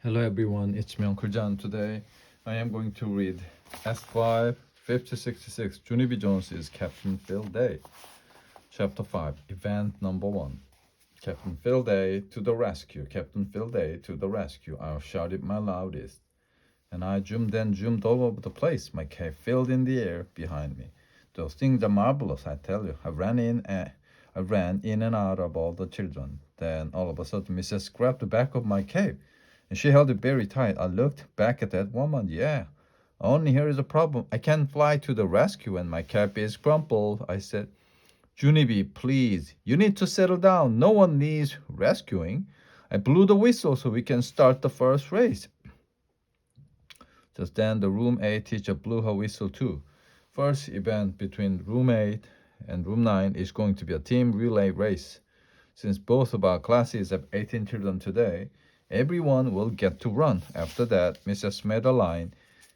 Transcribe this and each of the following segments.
Hello everyone, it's me Uncle John. Today I am going to read S5 5066 Junie B Jones is Captain Phil Day. Chapter 5, Event Number 1. Captain Phil Day to the rescue, Captain Phil Day to the rescue. I shouted my loudest, and I zoomed all over the place, my cape filled in the air behind me. Those things are marvelous, I tell you. I ran in and out of all the children. Then all of a sudden Mrs. grabbed the back of my cape and she held it very tight. I looked back at that woman. Yeah, only here is a problem. I can't fly to the rescue and my cap is crumpled. I said, Junie B, please, you need to settle down. No one needs rescuing. I blew the whistle so we can start the first race. Just then, the room 8 teacher blew her whistle too. First event between room 8 and room 9 is going to be a team relay race. Since both of our classes have 18 children today, everyone will get to run. After that, Mrs. made a line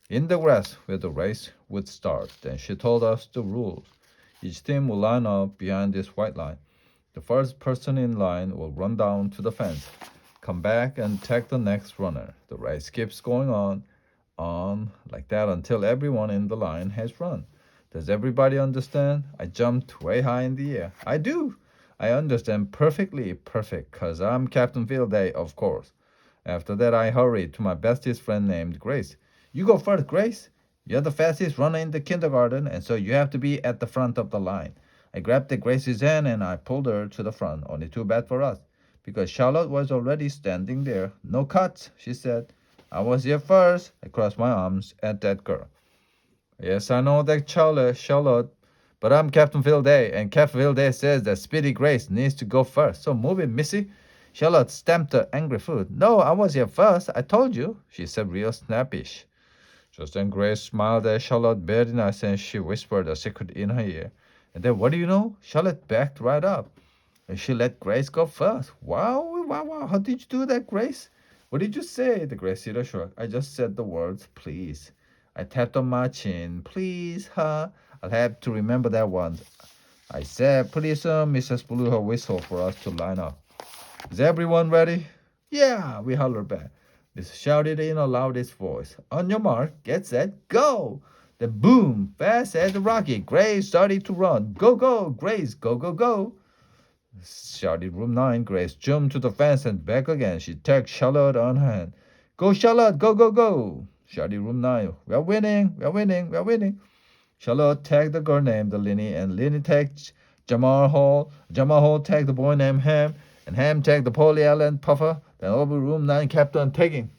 in the grass where the race would start. Then she told us the rules. Each team will line up behind this white line. The first person in line will run down to the fence, come back and tag the next runner. The race keeps going on like that until everyone in the line has run. Does everybody understand? I jumped way high in the air. I do. I understand perfectly, perfect, 'cause I'm Captain Field Day, of course. After that, I hurried to my bestest friend named Grace. You go first, Grace. You're the fastest runner in the kindergarten, and so you have to be at the front of the line. I grabbed the Grace's hand and I pulled her to the front. Only too bad for us, because Charlotte was already standing there. No cuts, she said. I was here first. I crossed my arms at that girl. Yes, I know that Charlotte, but I'm Captain Phil Day, and Captain Phil Day says that Speedy Grace needs to go first. So move it, Missy. Charlotte stamped her angry foot. No, I was here first. I told you, she said real snappish. Just then Grace smiled at Charlotte very nice and she whispered a secret in her ear. And then what do you know? Charlotte backed right up. And she let Grace go first. Wow. How did you do that, Grace? What did you say? The Grace Eater shrugged. I just said the words, please. I tapped on my chin. Please, huh? I'll have to remember that one. I said, pretty soon Mrs. blew her whistle for us to line up. Is everyone ready? Yeah, we hollered back. Mrs. shouted in her loudest voice. On your mark, get set, go! Then boom, fast as a rocket, Grace started to run. Go, Grace, go. Shouted room 9. Grace jumped to the fence and back again. She tagged Charlotte on her hand. Go, Charlotte, go. Shouted room 9. We're winning. Charlotte tagged the girl named Linny, and Linny tagged Jamal Hall. Jamal Hall tagged the boy named Ham, and Ham tagged the Polly Allen Puffer. Then over room 9 kept on tagging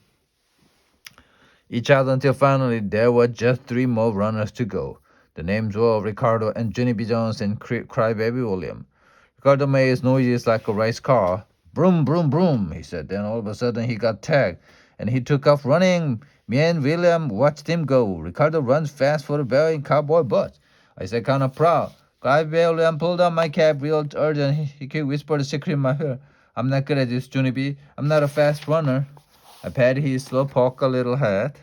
each other until finally there were just 3 more runners to go. The names were Ricardo and Junie B Jones and Crybaby William. Ricardo made his noises like a race car. Broom, he said. Then all of a sudden he got tagged, and he took off running. Me and William watched him go. Ricardo runs fast for a very cowboy butt. I said, kind of proud. William pulled on my cap real urgent. He whispered a secret in my ear. I'm not good at this, Junie B. I'm not a fast runner. I patted his slowpoke little head.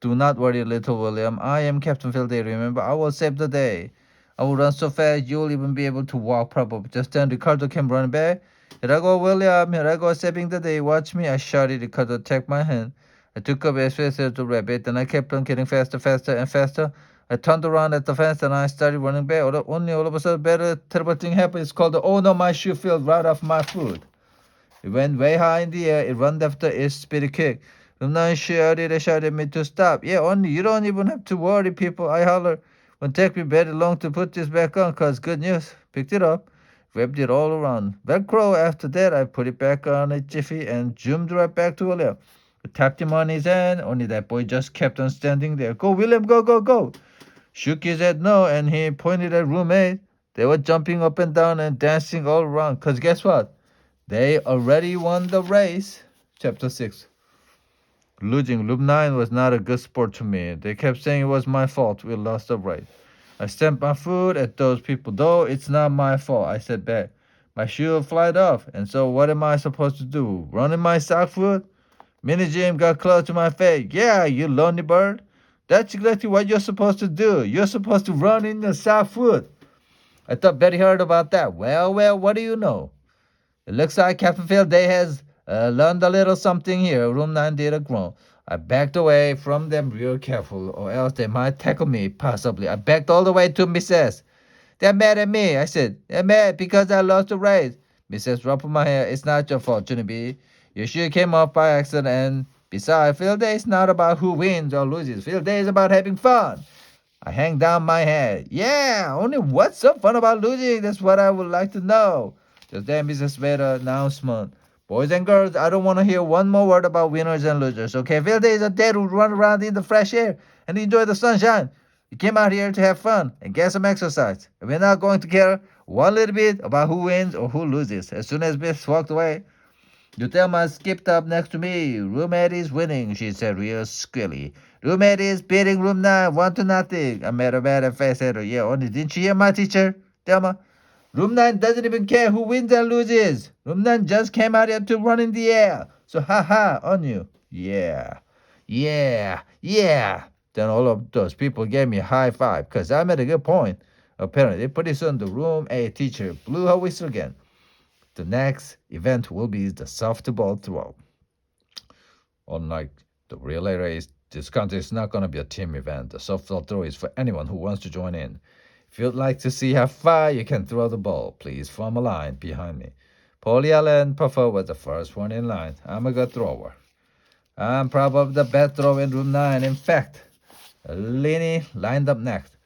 Do not worry, little William. I am Captain Phil Day, remember? I will save the day. I will run so fast you'll even be able to walk probably. Just then Ricardo came running back. Here I go, William. Here I go, saving the day. Watch me. I shouted. Ricardo took my hand. I took up as fast as the rabbit. Then I kept on getting faster and faster. I turned around at the fence and I started running back. Only all of a sudden, better terrible thing happened. It's called the oh no, my shoe fell right off my foot. It went way high in the air. It ran after its speedy kick. The man shouted me to stop. Yeah, only you don't even have to worry, people. I hollered. Won't take me very long to put this back on, 'cause good news. Picked it up, wrapped it all around. Velcro. After that, I put it back on a jiffy and zoomed right back to William. I tapped him on his hand. Only that boy just kept on standing there. Go, William, go. Shook his head no, and he pointed at roommate. They were jumping up and down and dancing all around. 'Cause guess what? They already won the race. Chapter 6. Losing Loop 9 was not a good sport to me. They kept saying it was my fault we lost the race. I stamped my foot at those people. Though it's not my fault, I said back. My shoe flied off, and so what am I supposed to do? Run in my sock foot? Minnie Jim got close to my face. Yeah, you lonely bird. That's exactly what you're supposed to do. You're supposed to run in your sock foot. I thought Betty heard about that. Well, what do you know? It looks like Captain Phil Day has Learned a little something here. Room 9 did a groan. I backed away from them real careful, or else they might tackle me, possibly. I backed all the way to Mrs. They're mad at me, I said. They're mad because I lost the race. Mrs. ruffled my hair. It's not your fault, Junie B. You sure came off by accident, and besides, field day is not about who wins or loses. Field day is about having fun. I hang down my head. Yeah, only what's so fun about losing? That's what I would like to know. Just then Mrs. made an announcement. Boys and girls, I don't want to hear one more word about winners and losers, okay? Field day is a day to run around in the fresh air and enjoy the sunshine. You came out here to have fun and get some exercise. And we're not going to care one little bit about who wins or who loses. As soon as Miss walked away, Utelma skipped up next to me. Room 8 is winning, she said real skilly. Room 8 is beating room 9 1-0. I made a mad face at her. Yeah, only didn't you hear my teacher, Thelma? Room 9 doesn't even care who wins and loses. Room 9 just came out here to run in the air. So ha ha on you. Yeah, yeah, yeah. Then all of those people gave me a high five because I made a good point. Apparently, pretty soon the room 8 teacher blew her whistle again. The next event will be the softball throw. Unlike the relay race, this contest is not going to be a team event. The softball throw is for anyone who wants to join in. If you'd like to see how far you can throw the ball, please form a line behind me. Polly Allen Puffer was the first one in line. I'm a good thrower. I'm probably the best thrower in room 9. In fact, Lenny lined up next.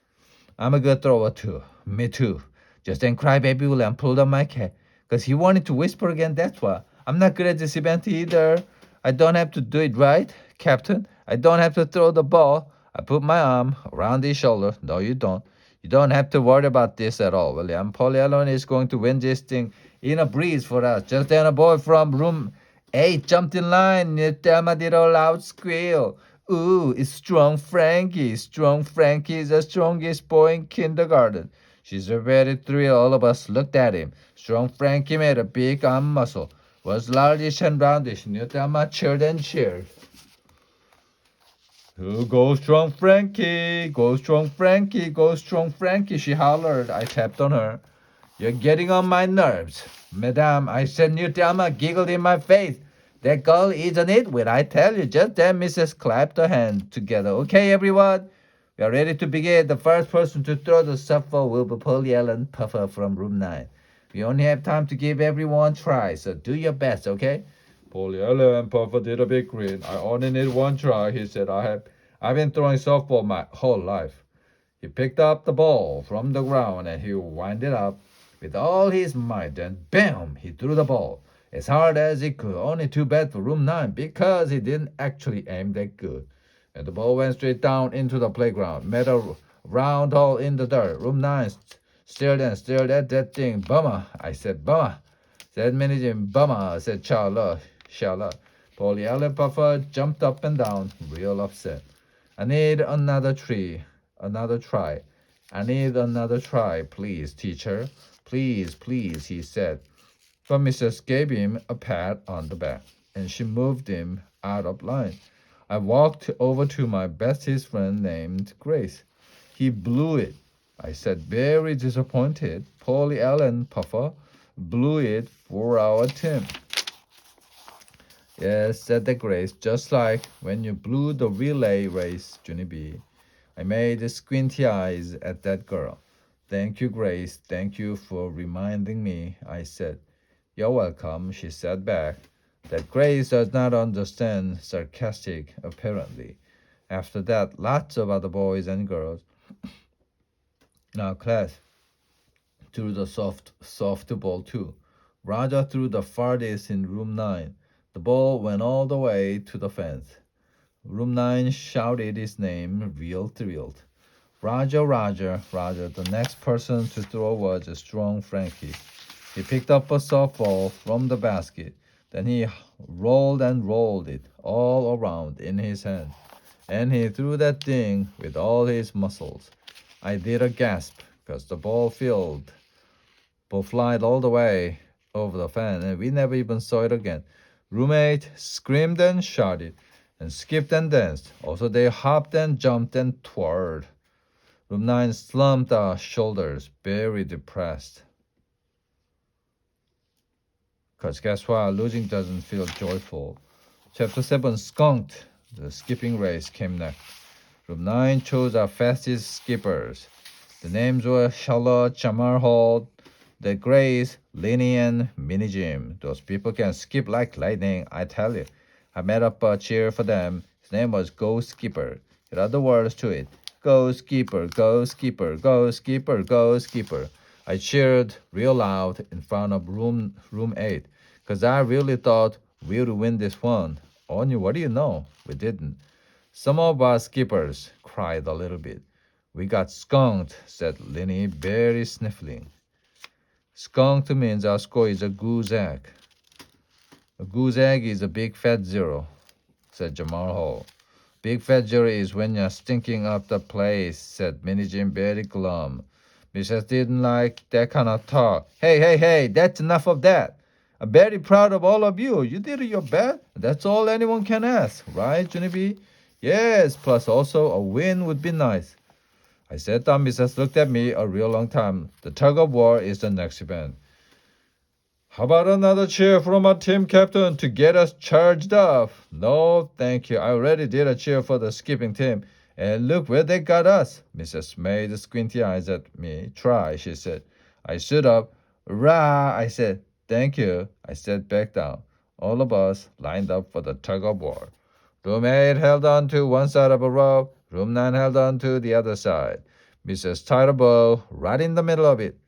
I'm a good thrower too. Me too. Just then Crybaby William pulled on my cat because he wanted to whisper again, that's why. I'm not good at this event either. I don't have to do it right, Captain. I don't have to throw the ball. I put my arm around his shoulder. No, you don't. You don't have to worry about this at all, William. Polly Allen is going to win this thing in a breeze for us. Just then a boy from room 8 jumped in line. Thelma did a loud squeal. Ooh, it's Strong Frankie. Strong Frankie is the strongest boy in kindergarten. She's very thrilled. All of us looked at him. Strong Frankie made a big arm muscle. Was largish and roundish. Thelma cheered and cheered. Go strong Frankie, go strong Frankie, go strong Frankie, she hollered. I tapped on her. You're getting on my nerves. Madame, I said. Thelma giggled in my face. That girl, isn't it? Will I tell you? Just then Mrs. clapped her hands together. Okay, everyone, we are ready to begin. The first person to throw the softball will be Polly Allen Puffer from room 9. We only have time to give everyone a try, so do your best, okay? Polly Allen Puffer did a big grin. I only need one try, he said. I've been throwing softball my whole life. He picked up the ball from the ground and he wound it up with all his might, and bam! He threw the ball as hard as he could. Only too bad for room 9 because he didn't actually aim that good. And the ball went straight down into the playground, made a round hole in the dirt. Room 9 stared and stared at that thing. Bummer, I said. Bummer, said Minnie Jim. Bummer, said Charlotte. Polly Allen Puffer jumped up and down, real upset. I need another try. I need another try, please, teacher. Please, please, he said. But Mrs. gave him a pat on the back, and she moved him out of line. I walked over to my bestest friend named Grace. He blew it, I said, very disappointed. Polly Allen Puffer blew it for our team. Yes, said the Grace, just like when you blew the relay race, Junie B. I made squinty eyes at that girl. Thank you, Grace. Thank you for reminding me, I said. You're welcome, she said back. That Grace does not understand sarcastic, apparently. After that, lots of other boys and girls in our class threw the softball too. Roger threw the farthest in room 9. The ball went all the way to the fence. Room 9 shouted his name, real thrilled. Roger, Roger, Roger. The next person to throw was Strong Frankie. He picked up a softball from the basket. Then he rolled and rolled it all around in his hand. And he threw that thing with all his muscles. I did a gasp because the ball flied all the way over the fan, and we never even saw it again. Room 8 screamed and shouted and skipped and danced. Also, they hopped and jumped and twirled. Room 9 slumped our shoulders, very depressed. 'Cause guess what? Losing doesn't feel joyful. Chapter 7 Skunked. The skipping race came next. Room 9 chose our fastest skippers. The names were Charlotte, Jamar Hall, the Grace, Lenny, and Minnie Jim. Those people can skip like lightning, I tell you. I made up a cheer for them. His name was Go Skipper. Here are the words to it. Go Skipper, go Skipper, go Skipper, go Skipper. I cheered real loud in front of room 8 because I really thought we'd win this one. Only what do you know? We didn't. Some of our skippers cried a little bit. We got skunked, said Lenny, very sniffling. Skunked means our score is a goose egg. A goose egg is a big fat zero, said Jamal Hall. Big fat zero is when you're stinking up the place, said Minnie Jim very glum. Mrs. didn't like that kind of talk. Hey, that's enough of that. I'm very proud of all of you. You did your best. That's all anyone can ask, right, Junie B? Yes, plus also a win would be nice. I sat down. Mrs. looked at me a real long time. The tug of war is the next event. How about another cheer from our team captain to get us charged up? No, thank you. I already did a cheer for the skipping team. And look where they got us. Mrs. made squinty eyes at me. Try, she said. I stood up. Rah, I said. Thank you. I sat back down. All of us lined up for the tug of war. Room 8 held on to one side of a rope. Room 9 held on to the other side. Mrs. tied a bow right in the middle of it.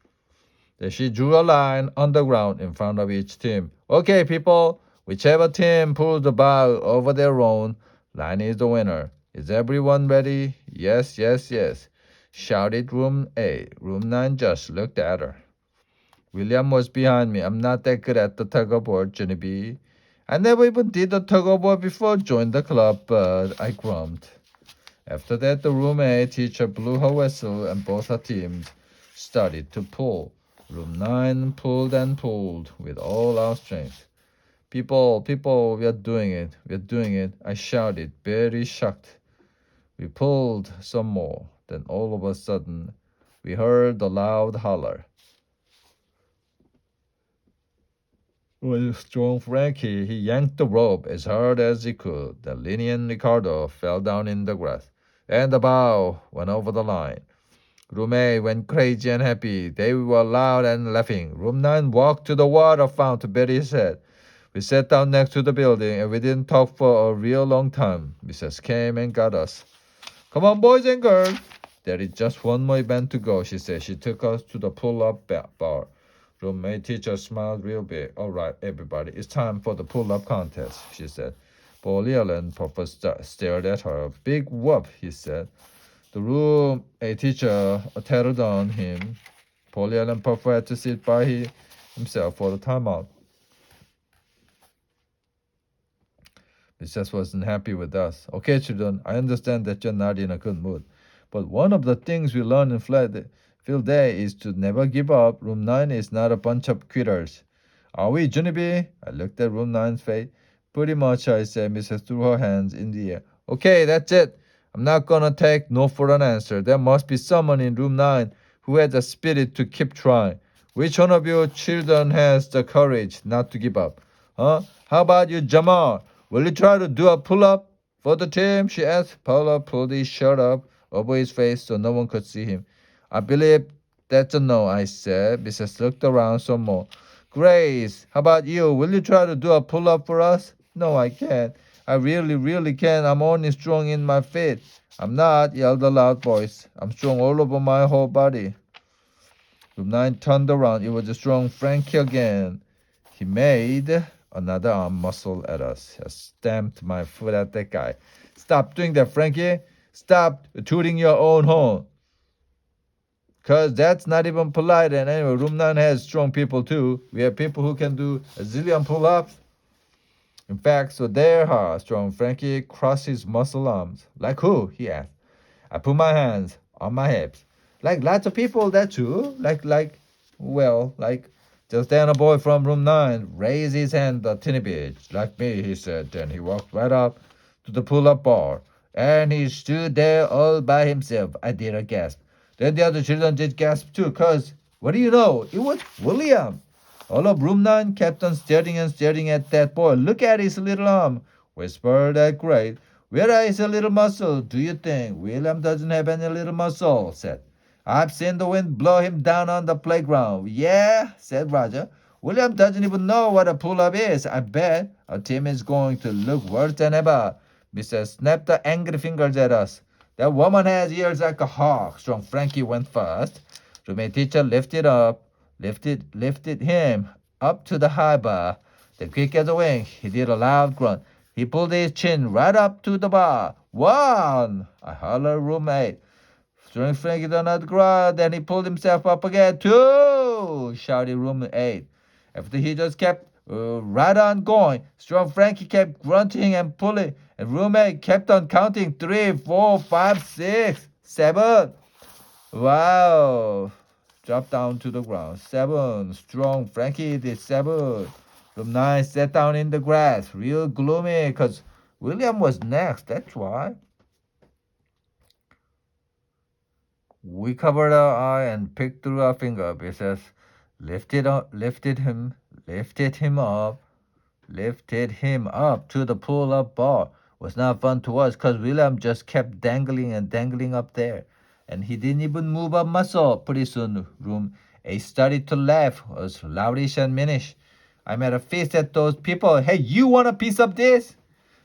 Then she drew a line on the ground in front of each team. Okay, people, whichever team pulls the bow over their own line is the winner. Is everyone ready? Yes, shouted room 8. Room 9 just looked at her. William was behind me. I'm not that good at the tug of war, Junie B. I never even did the tug of war before joined the club, but I grumped. After that, the room 8 teacher blew her whistle and both her teams started to pull. Room 9 pulled and pulled with all our strength. People, we are doing it, I shouted, very shocked. We pulled some more. Then all of a sudden, we heard a loud holler. With strong Frankie, he yanked the rope as hard as he could. Then Lenny and Ricardo fell down in the grass, and the bow went over the line. Room 8 went crazy and happy. They were loud and laughing. Room 9 walked to the water fountain, Betty said. We sat down next to the building, and we didn't talk for a real long time. Mrs. came and got us. Come on, boys and girls. There is just one more event to go, she said. She took us to the pull-up bar. Room 8 teacher smiled real big. All right, everybody, it's time for the pull-up contest, she said. Paul and Papa stared at her. Big whoop, he said. The room 8 teacher tattled on him. Paul and Papa had to sit by himself for the timeout. Mrs. wasn't happy with us. Okay, children, I understand that you're not in a good mood. But one of the things we learn in field day is to never give up. Room 9 is not a bunch of quitters. Are we, Junie B? I looked at room 9's face. Pretty much, I said. Mrs. threw her hands in the air. Okay, that's it. I'm not gonna take no for an answer. There must be someone in room 9 who has the spirit to keep trying. Which one of you children has the courage not to give up? Huh? How about you, Jamal? Will you try to do a pull-up for the team? She asked. Paula pulled his shirt up over his face so no one could see him. I believe that's a no, I said. Mrs. looked around some more. Grace, how about you? Will you try to do a pull-up for us? No, I can't. I really can't. I'm only strong in my feet. I'm not, yelled a loud voice. I'm strong all over my whole body. Room 9 turned around. It was a strong Frankie again. He made another arm muscle at us. I stamped my foot at that guy. Stop doing that, Frankie. Stop tooting your own horn. Because that's not even polite. And anyway, room 9 has strong people too. We have people who can do a zillion pull-ups. In fact, so there are strong. Frankie crossed his muscle arms. Like who? He asked. I put my hands on my hips. Like lots of people, that too. Like, just then a boy from room 9 raised his hand a teeny bit. Like me, he said. Then he walked right up to the pull-up bar. And he stood there all by himself. I did a gasp. Then the other children did gasp too, because, what do you know? It was William. All of room 9 kept on staring and staring at that boy. Look at his little arm, whispered that Great. Where is his little muscle, do you think? William doesn't have any little muscle, said. I've seen the wind blow him down on the playground. Yeah, said Roger. William doesn't even know what a pull-up is. I bet our team is going to look worse than ever. Mrs. snapped the angry fingers at us. That woman has ears like a hawk. Strong Frankie went first. Roommate teacher lifted him up to the high bar. Then quick as a wing, he did a loud grunt. He pulled his chin right up to the bar. One! I hollered roommate. Strong Frankie did not grunt. Then he pulled himself up again. Two! Shouted roommate. After he just kept right on going, Strong Frankie kept grunting and pulling, and roommate kept on counting 3, 4, 5, 6, 7. Wow! Dropped down to the ground. 7. Strong Frankie did 7. Room 9 sat down in the grass, real gloomy, because William was next, that's why. We covered our eye and picked through our finger. Mrs. lifted him up to the pull-up bar. Was not fun to watch because William just kept dangling and dangling up there. And he didn't even move a muscle. Pretty soon, room 8 started to laugh, was loudish and minish. I made a face at those people. Hey, you want a piece of this?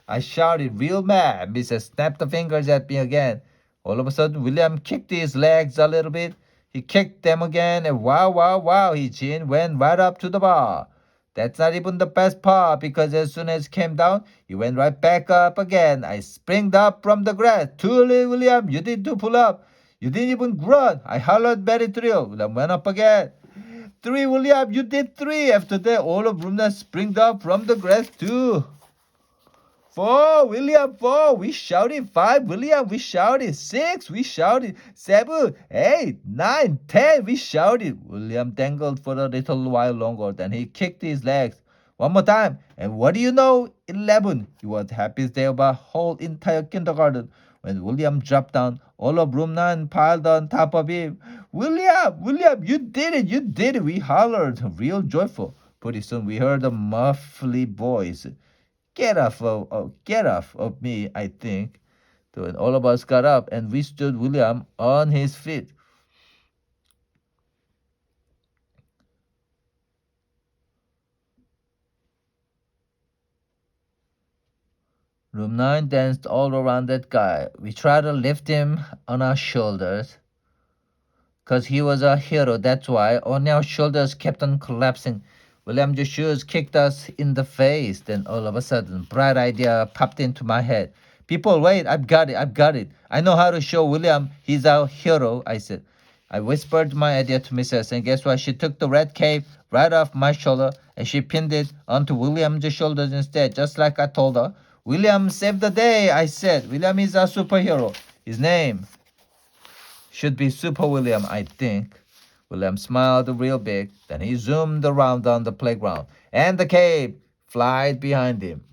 I shouted real mad. Mrs. snapped the fingers at me again. All of a sudden, William kicked his legs a little bit. He kicked them again, and wow, wow, wow, his chin went right up to the bar. That's not even the best part, because as soon as he came down, he went right back up again. I springed up from the grass. 2, William, you did 2 pull up. You didn't even grunt. I hollered very thrilled. William went up again. 3, William, you did 3. After that, all of Rumna springed up from the grass too. 4, William, 4. We shouted. 5, William, we shouted. 6, we shouted. 7, 8, 9, 10, we shouted. William dangled for a little while longer. Then he kicked his legs. One more time. And what do you know? 11. He was the happiest day of our whole entire kindergarten. When William dropped down, all of room 9 piled on top of him. William, you did it. We hollered, real joyful. Pretty soon we heard a muffly voice. Get off of me, I think. So when all of us got up and we stood William on his feet. Room 9 danced all around that guy. We tried to lift him on our shoulders. Because he was a hero, that's why. Only our shoulders kept on collapsing. William's shoes kicked us in the face. Then all of a sudden, bright idea popped into my head. People, wait, I've got it. I know how to show William he's our hero, I said. I whispered my idea to Mrs. And guess what? She took the red cape right off my shoulder and she pinned it onto William's shoulders instead, just like I told her. William saved the day, I said. William is a superhero. His name should be Super William, I think. William smiled real big. Then he zoomed around on the playground, and the cape flied behind him.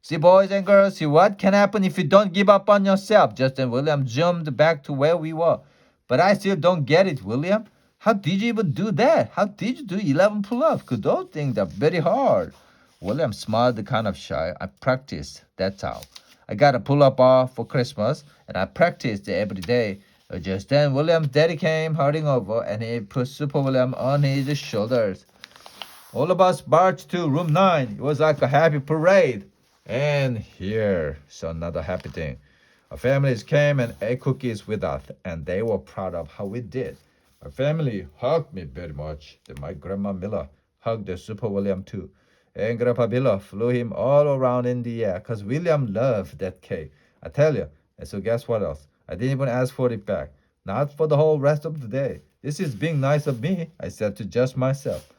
See, boys and girls, see what can happen if you don't give up on yourself. Just then William zoomed back to where we were. But I still don't get it, William. How did you even do that? How did you do 11 pull-ups? Because those things are very hard. William smiled kind of shy. I practiced, that's how. I got a pull-up bar for Christmas, and I practiced it every day. Just then, William's daddy came hurrying over, and he put Super William on his shoulders. All of us marched to room 9. It was like a happy parade. And here's another happy thing. Our families came and ate cookies with us, and they were proud of how we did. My family hugged me very much. Then my grandma Miller hugged the Super William too. And Grandpa Miller flew him all around in the air because William loved that cake. I tell you. And so guess what else? I didn't even ask for it back. Not for the whole rest of the day. This is being nice of me, I said to just myself.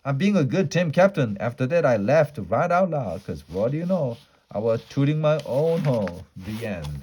I'm being a good team captain. After that, I laughed right out loud because what do you know? I was tooting my own horn. The end.